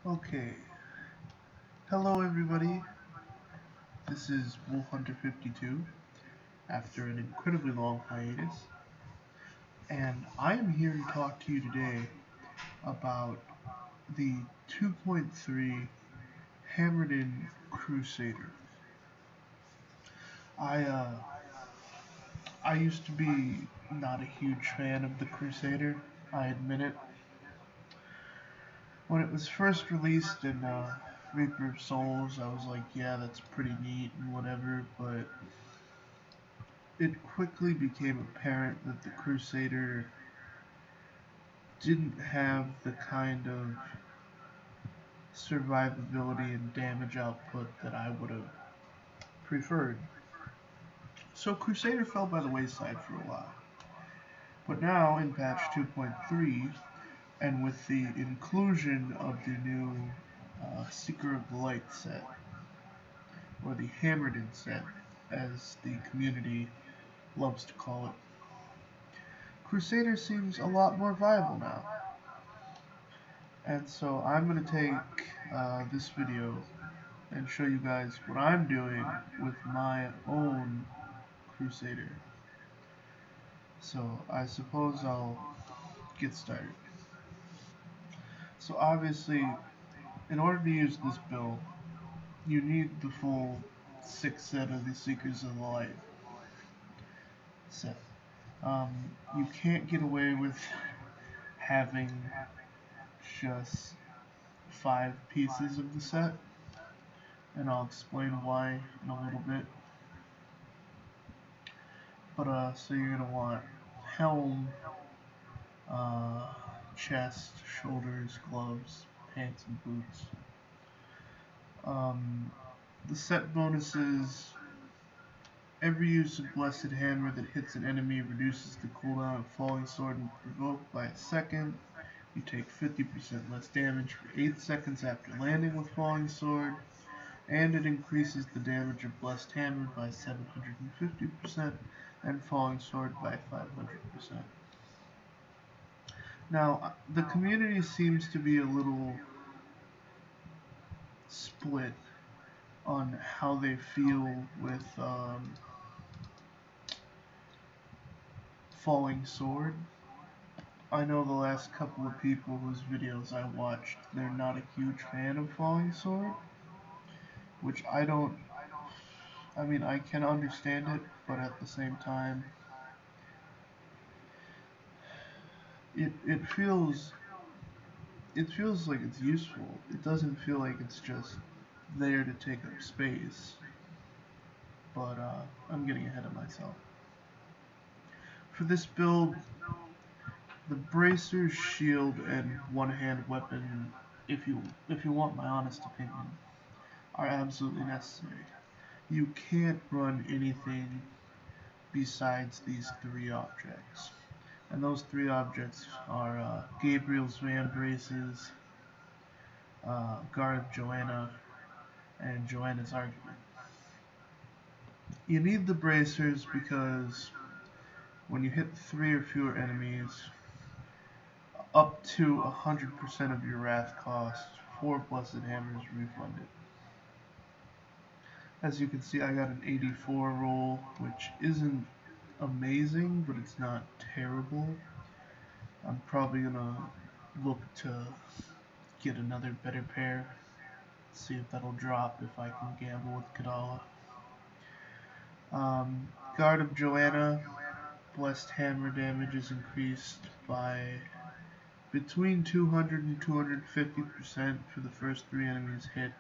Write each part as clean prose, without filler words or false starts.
Okay, hello everybody. This is Wolf Hunter 52 after an incredibly long hiatus, and I am here to talk to you today about the 2.3 Hammerdin Crusader. I uh, I used to be not a huge fan of the Crusader. I admit it. When it was first released in Reaper of Souls, I was like, yeah, that's pretty neat and whatever, but it quickly became apparent that the Crusader didn't have the kind of survivability and damage output that I would have preferred. So Crusader fell by the wayside for a while. But now in patch 2.3, and with the inclusion of the new Seeker of the Light set, or the Hammerdin set, as the community loves to call it, Crusader seems a lot more viable now. And so I'm going to take this video and show you guys what I'm doing with my own Crusader. So I suppose I'll get started. So obviously, in order to use this build, you need the full 6 set of the Seekers of the Light set. You can't get away with having just 5 pieces of the set, and I'll explain why in a little bit. But so you're gonna want helm, uh, chest, shoulders, gloves, pants, and boots. Um, the set bonuses: every use of Blessed Hammer that hits an enemy reduces the cooldown of Falling Sword and Provoke by a second. You take 50% less damage for 8 seconds after landing with Falling Sword, and it increases the damage of Blessed Hammer by 750% and Falling Sword by 500%. Now, the community seems to be a little split on how they feel with Falling Sword. I know the last couple of people whose videos I watched, they're not a huge fan of Falling Sword, which I don't, I mean, I can understand it, but at the same time, it feels like it's useful. It doesn't feel like it's just there to take up space. But I'm getting ahead of myself. For this build, the bracers, shield, and one-hand weapon, if you want my honest opinion, are absolutely necessary. You can't run anything besides these 3 objects. And those 3 objects are Gabriel's Van Braces, Guard of Joanna, and Joanna's Argument. You need the bracers because when you hit 3 or fewer enemies, up to 100% of your wrath cost for Blessed Hammer is refunded. As you can see, I got an 84 roll, which isn't amazing, but it's not terrible. I'm probably gonna look to get another better pair, see if that'll drop if I can gamble with Kadala. Guard of Joanna, Blessed Hammer damage is increased by between 200 and 250% for the first 3 enemies hit.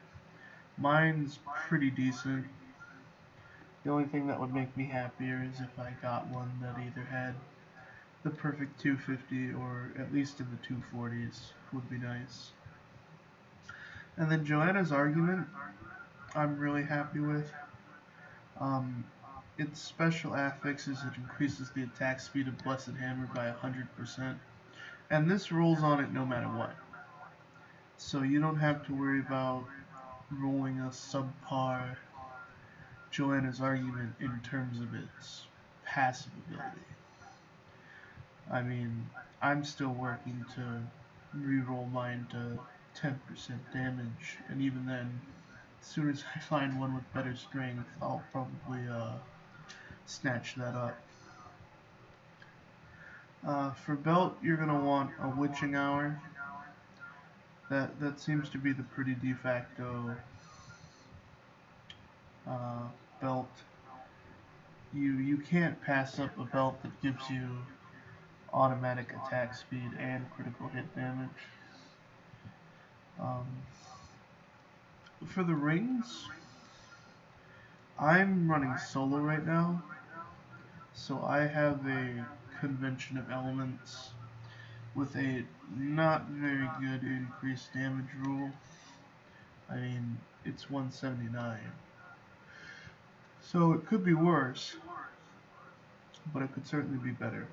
Mine's pretty decent. The only thing that would make me happier is if I got one that either had the perfect 250 or at least in the 240s would be nice. And then Joanna's Argument, I'm really happy with. Its special affix is it increases the attack speed of Blessed Hammer by 100%, and this rolls on it no matter what. So you don't have to worry about rolling a subpar Joanna's Argument in terms of its passive ability. I mean, I'm still working to reroll mine to 10% damage, and even then, as soon as I find one with better strength, I'll probably snatch that up. For belt, you're gonna want a witching hour. That seems to be the pretty de facto uh, belt. You can't pass up a belt that gives you automatic attack speed and critical hit damage. Um, for the rings, I'm running solo right now, so I have a convention of elements with a not very good increased damage rule. I mean, it's 179. So it could be worse, but it could certainly be better.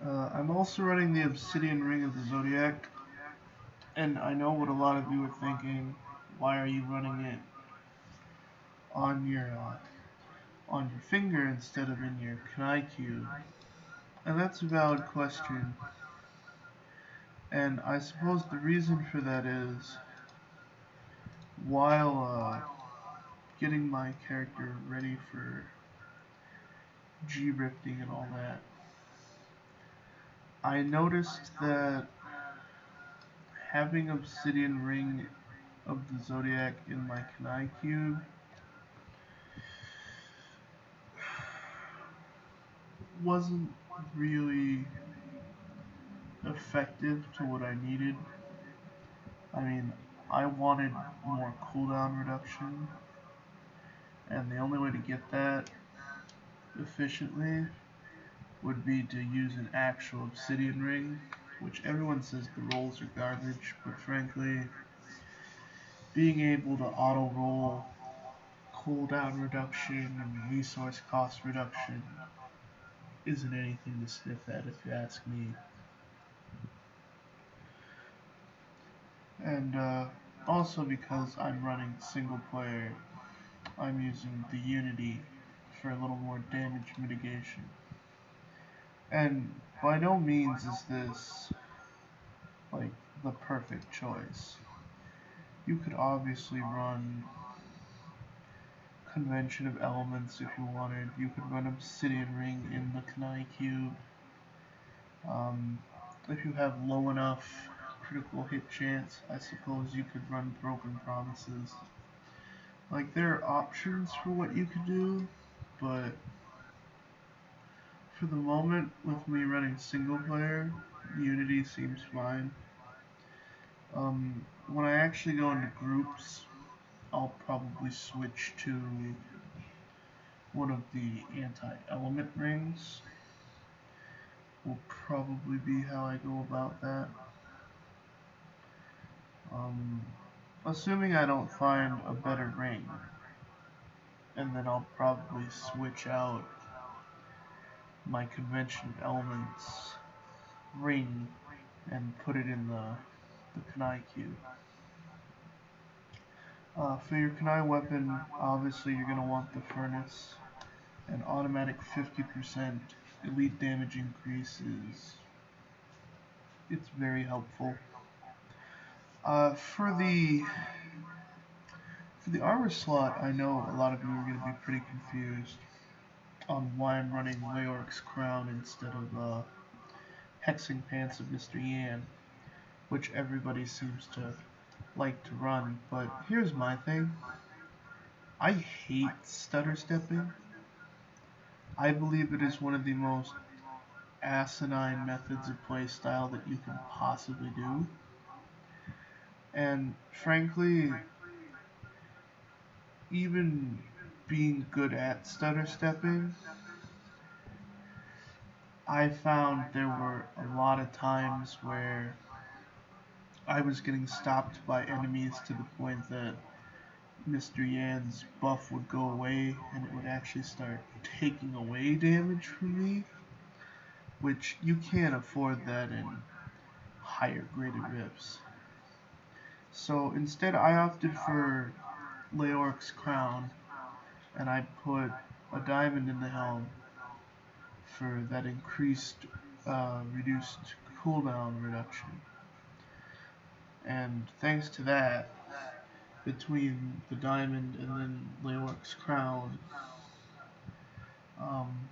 I'm also running the Obsidian Ring of the Zodiac, and I know what a lot of you are thinking. Why are you running it on your finger instead of in your Kanai cube? And that's a valid question. And I suppose the reason for that is, while getting my character ready for G-rifting and all that, I noticed that having Obsidian Ring of the Zodiac in my Kanai cube wasn't really effective to what I needed. I mean, I wanted more cooldown reduction, and the only way to get that efficiently would be to use an actual obsidian ring, which everyone says the rolls are garbage, but frankly, being able to auto roll cooldown reduction and resource cost reduction isn't anything to sniff at if you ask me. And also because I'm running single player, I'm using the Unity for a little more damage mitigation. And by no means is this like the perfect choice. You could obviously run Convention of Elements if you wanted. You could run Obsidian Ring in the Kanai Cube. If you have low enough critical hit chance, I suppose you could run Broken Promises. Like, there are options for what you could do, but for the moment, with me running single player, Unity seems fine. When I actually go into groups, I'll probably switch to one of the anti-element rings. Will probably be how I go about that. Assuming I don't find a better ring, and then I'll probably switch out my Convention of Elements ring and put it in the Kanai cube. For your Kanai weapon, obviously you're going to want the Furnace. An automatic 50% elite damage increase it's very helpful. For the armor slot, I know a lot of you are going to be pretty confused on why I'm running Leoric's Crown instead of Hexing Pants of Mr. Yan, which everybody seems to like to run. But here's my thing. I hate stutter stepping. I believe it is one of the most asinine methods of playstyle that you can possibly do. And frankly, even being good at stutter stepping, I found there were a lot of times where I was getting stopped by enemies to the point that Mr. Yan's buff would go away and it would actually start taking away damage from me, which you can't afford that in higher graded rips. So instead I opted for Leoric's Crown, and I put a diamond in the helm for that increased reduced cooldown reduction. And thanks to that, between the diamond and then Leoric's crown, um,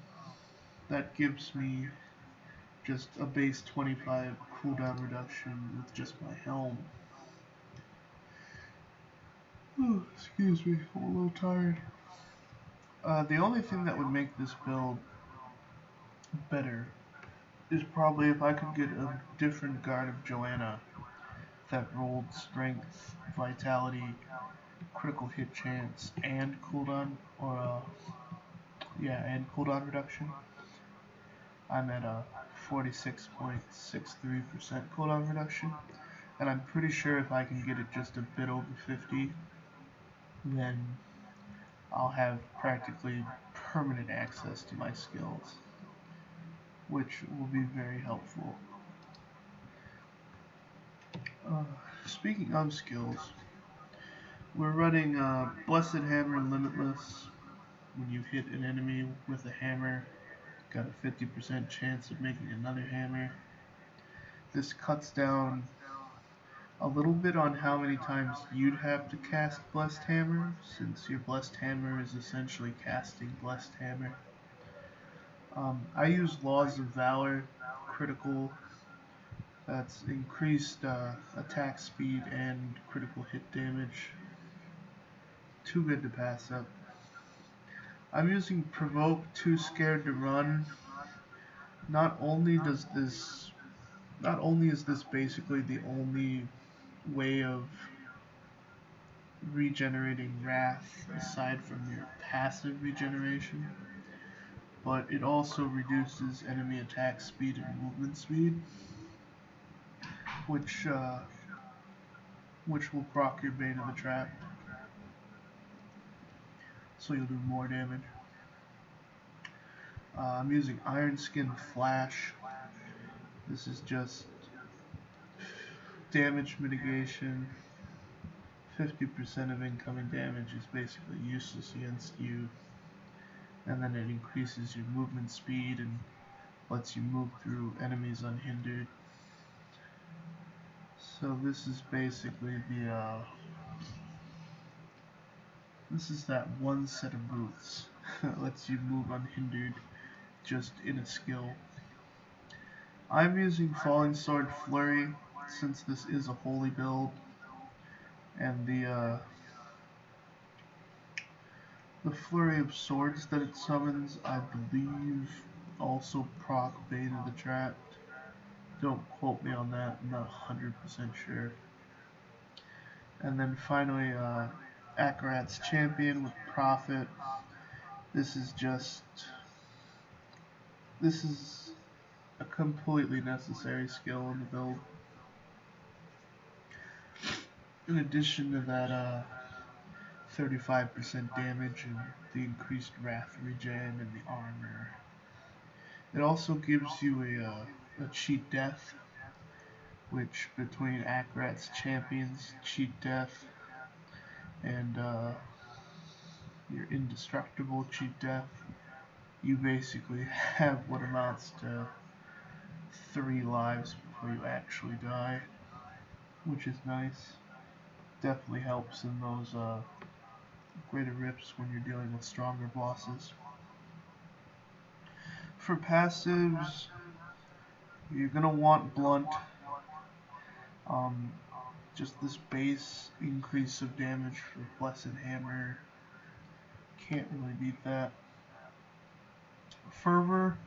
that gives me just a base 25 cooldown reduction with just my helm. Oh, excuse me, I'm a little tired. The only thing that would make this build better is probably if I could get a different guard of Joanna that rolled strength, vitality, critical hit chance, and cooldown, or and cooldown reduction. I'm at a 46.63% cooldown reduction, and I'm pretty sure if I can get it just a bit over 50, then I'll have practically permanent access to my skills, which will be very helpful. Uh, Speaking of skills, we're running Blessed Hammer Limitless. When you hit an enemy with a hammer, got a 50% chance of making another hammer. This cuts down a little bit on how many times you'd have to cast Blessed Hammer, since your Blessed Hammer is essentially casting Blessed Hammer. I use Laws of Valor, critical, that's increased attack speed and critical hit damage. Too good to pass up. I'm using Provoke, Too Scared to Run. Not only is this basically the only way of regenerating Wrath aside from your passive regeneration, but it also reduces enemy attack speed and movement speed, which will proc your Bane of the Trap, so you'll do more damage. I'm using Iron Skin Flash. This is just damage mitigation. 50% of incoming damage is basically useless against you, and then it increases your movement speed and lets you move through enemies unhindered. So this is basically this is that one set of boots that lets you move unhindered just in a skill. I'm using Falling Sword Flurry since this is a holy build, and the Flurry of Swords that it summons, I believe, also proc Bane of the Trapped. Don't quote me on that, I'm not 100% sure. And then finally, Akarat's Champion with Prophet. This is a completely necessary skill in the build. In addition to that, 35% damage and the increased Wrath regen and the armor. It also gives you a cheat death, which between Akarat's Champion's cheat death and your indestructible cheat death, you basically have what amounts to 3 lives before you actually die, which is nice. Definitely helps in those greater rips when you're dealing with stronger bosses. For passives, you're gonna want Blunt. Just this base increase of damage for Blessed Hammer. Can't really beat that. Fervor,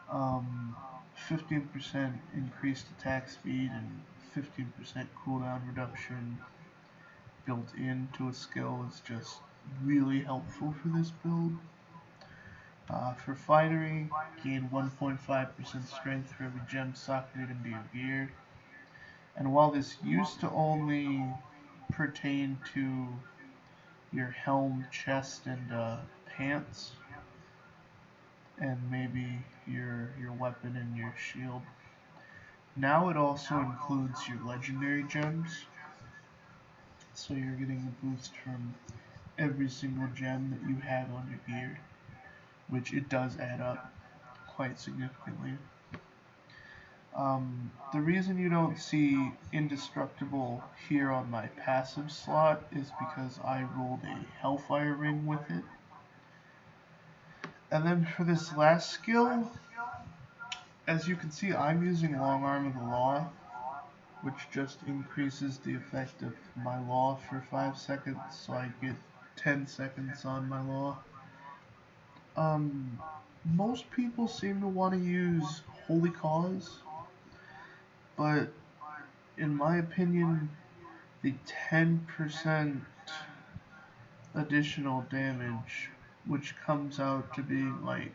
15% increased attack speed and 15% cooldown reduction built into a skill is just really helpful for this build. For Finery, gain 1.5% strength for every gem socketed into your gear. And while this used to only pertain to your helm, chest, and pants, and maybe your weapon and your shield, now it also includes your legendary gems. So you're getting a boost from every single gem that you have on your gear, which it does add up quite significantly. The reason you don't see indestructible here on my passive slot is because I rolled a Hellfire Ring with it. And then for this last skill, as you can see, I'm using Long Arm of the Law, which just increases the effect of my law for 5 seconds, so I get 10 seconds on my law. Most people seem to want to use Holy Cause, but in my opinion, the 10% additional damage, which comes out to be like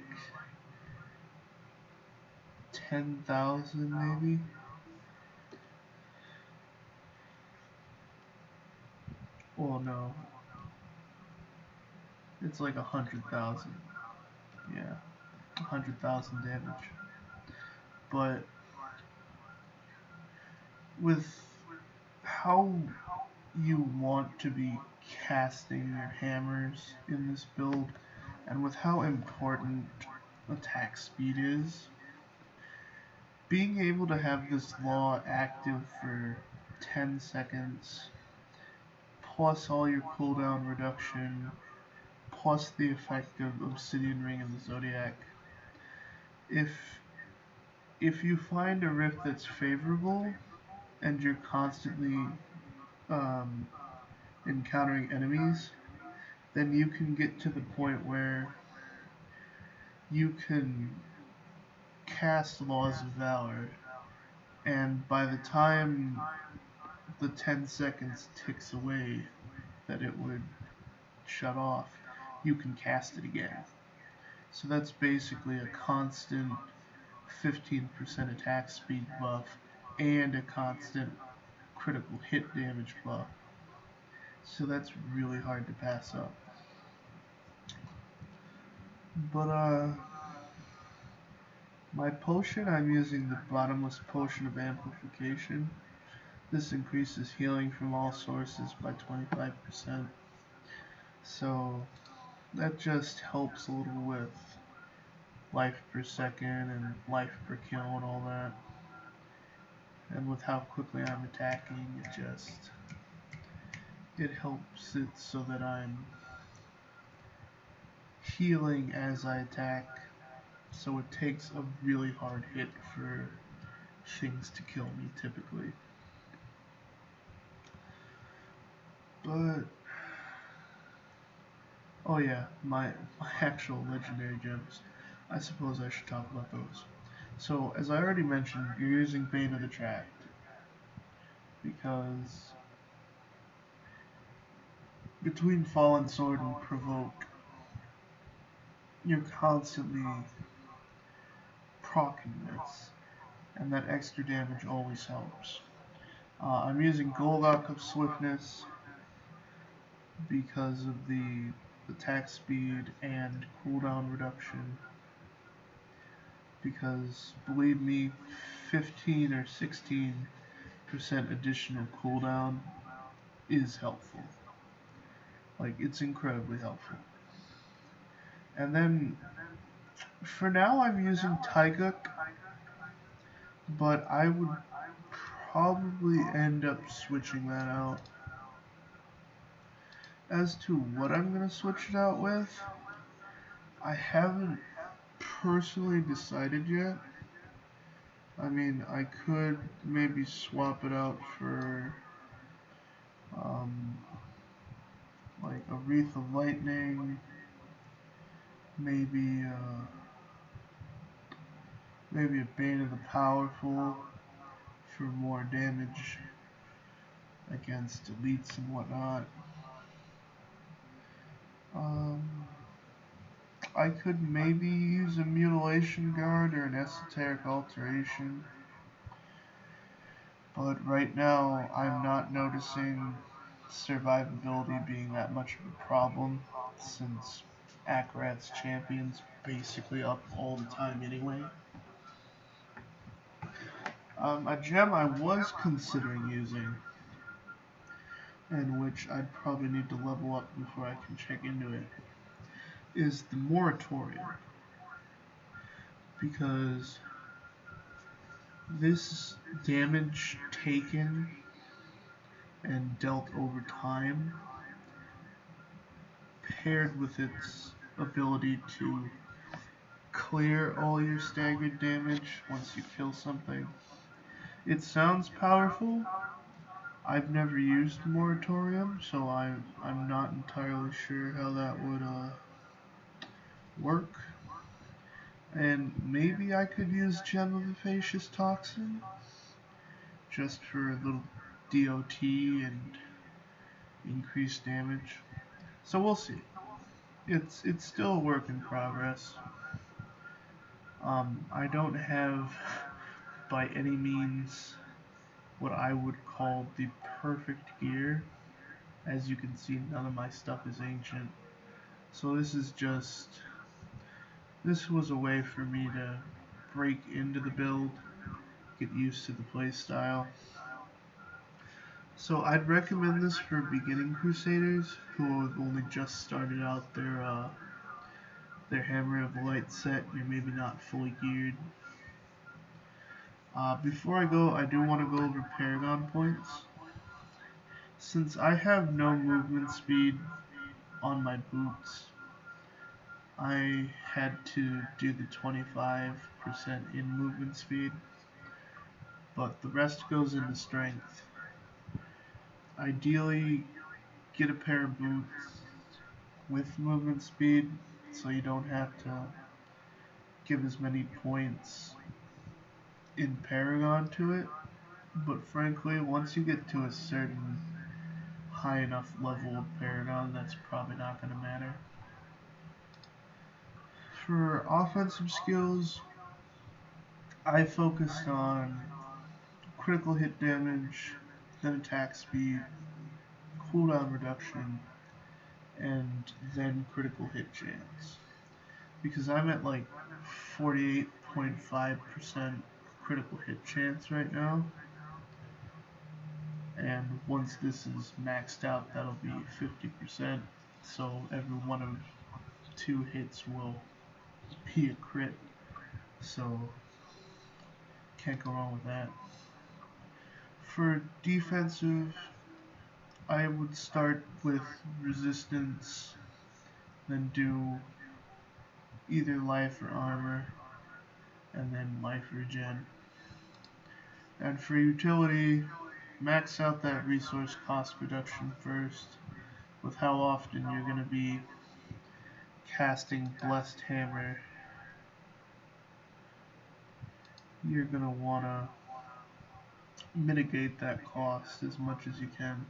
10,000 maybe. Well, no, it's like 100,000. Yeah, 100,000 damage. But with how you want to be casting your hammers in this build, and with how important attack speed is, being able to have this law active for 10 seconds, plus all your cooldown reduction, plus the effect of Obsidian Ring and the Zodiac, if you find a rift that's favorable and you're constantly um, encountering enemies, then you can get to the point where you can cast Laws of Valor, and by the time the 10 seconds ticks away that it would shut off, you can cast it again. So that's basically a constant 15% attack speed buff and a constant critical hit damage buff. So that's really hard to pass up. But my potion, I'm using the Bottomless Potion of Amplification. This increases healing from all sources by 25%. So that just helps a little with life per second and life per kill and all that. And with how quickly I'm attacking, it helps it so that I'm healing as I attack. So it takes a really hard hit for things to kill me typically. But oh yeah, my actual legendary gems. I suppose I should talk about those. So as I already mentioned, you're using Bane of the Tract because between Fallen Sword and Provoke, you're constantly proccing this, and that extra damage always helps. I'm using Golgok of Swiftness because of the attack speed and cooldown reduction, because believe me, 15 or 16% additional cooldown is helpful. Like, it's incredibly helpful. And then for now I'm using Taiguk, but I would probably end up switching that out. As to what I'm going to switch it out with, I haven't personally decided yet. I mean, I could maybe swap it out for like a Wreath of Lightning, maybe maybe a Bane of the Powerful for more damage against elites and whatnot. I could maybe use a Mutilation Guard or an Esoteric Alteration, but right now I'm not noticing survivability being that much of a problem, since Akarat's champion's basically up all the time anyway. A gem I was considering using, and which I'd probably need to level up before I can check into it, is the Moratorium. Because This damage taken and dealt over time, paired with its ability to clear all your staggered damage once you kill something. It sounds powerful. I've never used Moratorium, so I'm not entirely sure how that would work. And maybe I could use Gem of Vivacious Toxin just for a little DOT and increased damage. So we'll see. It's still a work in progress. I don't have by any means what I would call the perfect gear. As you can see, none of my stuff is ancient. So this was a way for me to break into the build, get used to the playstyle. So I'd recommend this for beginning Crusaders who have only just started out their Hammer of the Light set. You're maybe not fully geared. Before I go, I do want to go over Paragon points. Since I have no movement speed on my boots, I had to do the 25% in movement speed, but the rest goes into strength. Ideally, get a pair of boots with movement speed so you don't have to give as many points in Paragon to it, but frankly, once you get to a certain high enough level of Paragon, that's probably not going to matter. For offensive skills, I focused on critical hit damage, then attack speed, cooldown reduction, and then critical hit chance. Because I'm at like 48.5% critical hit chance right now, and once this is maxed out, that'll be 50%, so every one of 2 hits will be a crit, so can't go wrong with that. For defensive, I would start with resistance, then do either life or armor, and then life regen. And for utility, max out that resource cost reduction first, with how often you're going to be casting Blessed Hammer. You're going to want to mitigate that cost as much as you can.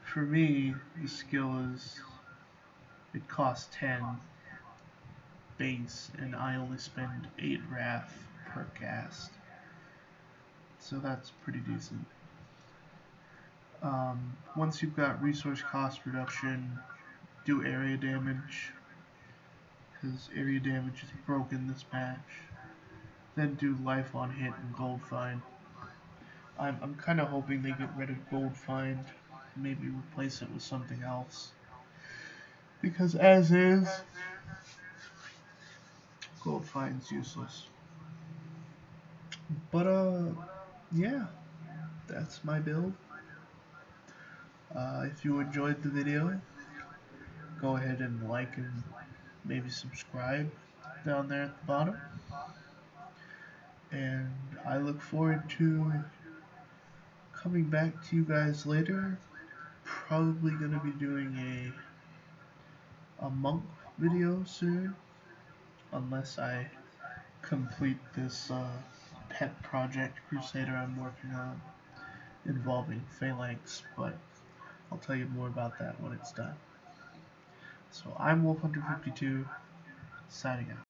For me, the skill is, it costs 10 base, and I only spend 8 wrath per cast. So that's pretty decent. Once you've got resource cost reduction, do area damage, because area damage is broken this match. Then do life on hit and gold find. I'm kind of hoping they get rid of gold find, maybe replace it with something else. Because as is, gold find's useless. But yeah, that's my build. If you enjoyed the video, go ahead and like and maybe subscribe down there at the bottom. And I look forward to coming back to you guys later. Probably going to be doing a monk video soon, unless I complete this pet project Crusader I'm working on involving Phalanx, but I'll tell you more about that when it's done. So I'm Wolf Hunter 52, signing out.